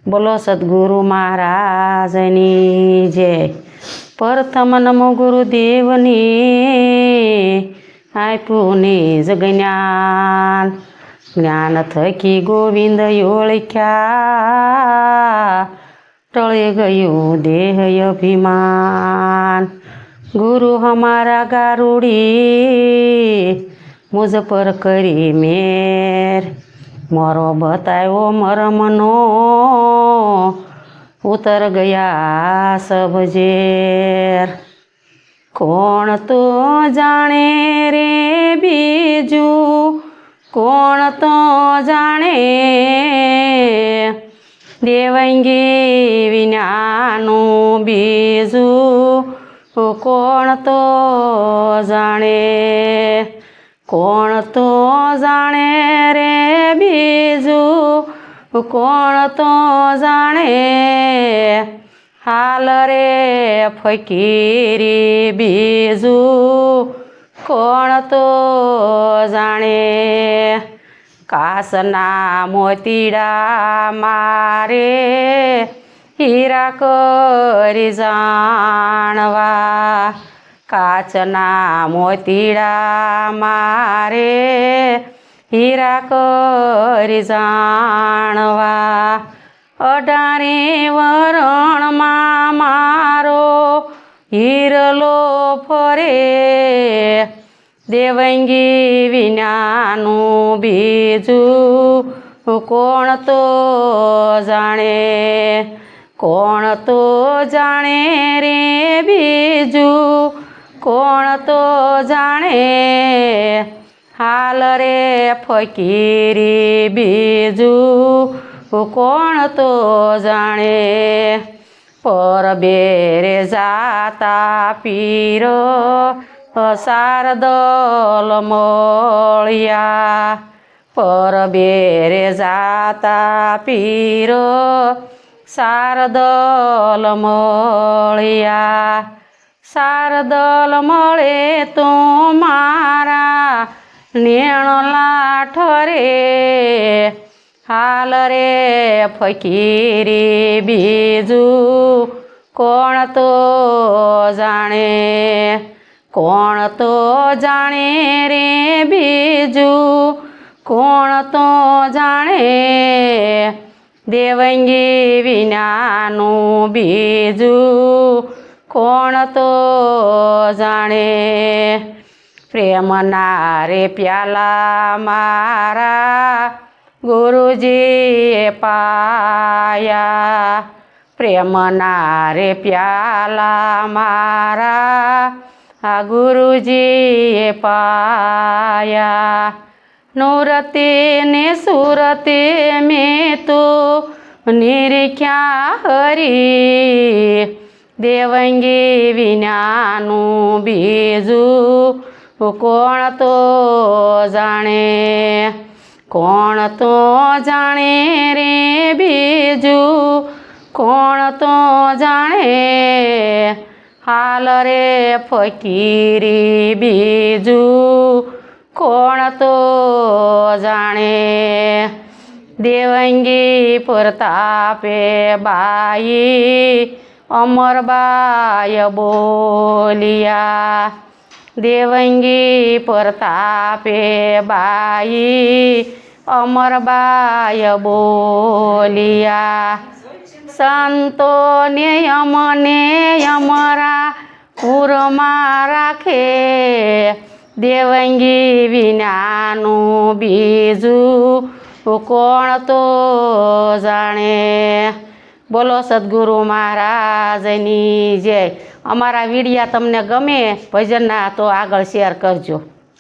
બોલો સદગુરુ મહારાજની જય। પ્રથમ નમો ગુરુદેવની, આપ્યું નિજ જ્ઞાન। જ્ઞાન થકી ગોવિંદ ઓળખ્યા, ટળી ગયું દેહ અભિમાન। ગુરુ હમારા ગારુડી, મુझ પર કરી મેર। મોરો બતાવ્યો મરમનો, ઉતર ગયા સબ ઝેર। કોણ તો જાણે રે બીજું, કોણ તો જાણે દેવાંગી વિનાનું બીજું। કોણ તો જાણે, કોણ તો જાણે રે બીજું, કોણ તો જાણે હાલ રે ફકીરી બીજું। કોણ તો જાણે કાસના મોતીડા મારે, હીરા કરી જાણવા। કાચના મોતીડા મારે, હીરા કરી જાણવા। 18 વરણમાં મારો હીરલો ફરે, દેવાંગી વિનાનું બીજું। કોણ તો જાણે, કોણ તો જાણે રે બીજું, કોણ તો જાણે હાલ રે ફકીરી બીજું। કોણ તો જાણે પરબેરે જાતા પીર, શારદલ મળ્યા। પરબેરે જાતા પીર, શારદલ મળ્યા। શારદલ મળે તો મારા નેણલા ઠરે, હાલ રે ફકીરી બીજું। કોણ તો જાણે, કોણ તો જાણે રે બીજું, કોણ તો જાણે દેવાંગી વિનાનું બીજું। કોણ તો જાણે પ્રેમના રે પ્યાલા મારા ગુરુજીએ પાયા। પ્રેમના રે પ્યાલા મારા આ ગુરુજીએ પાયા। નૂરતે ને સુરતે મેં તો નિરીખ્યા હરી, દેવાંગી વિનાનું બીજું। કોણ તો જાણે, કોણ તો જાણે રે બીજું, કોણ તો જાણે હાલ રે ફકીરી બીજું। કોણ તો જાણે દેવાંગી પ્રતાપે બાઈ, અમરબાઈ બોલિયા। દેવાંગી પ્રતાપે બાઈ, અમરબાઈ બોલિયા। સંતોને અમને અમરા પૂરમાં રાખે, દેવાંગી વિનાનું બીજું। કોણ તો જાણે। બોલો સદગુરુ મહારાજની જય। અમારા વિડીયા તમને ગમે ભજનના તો આગળ શેર કરજો।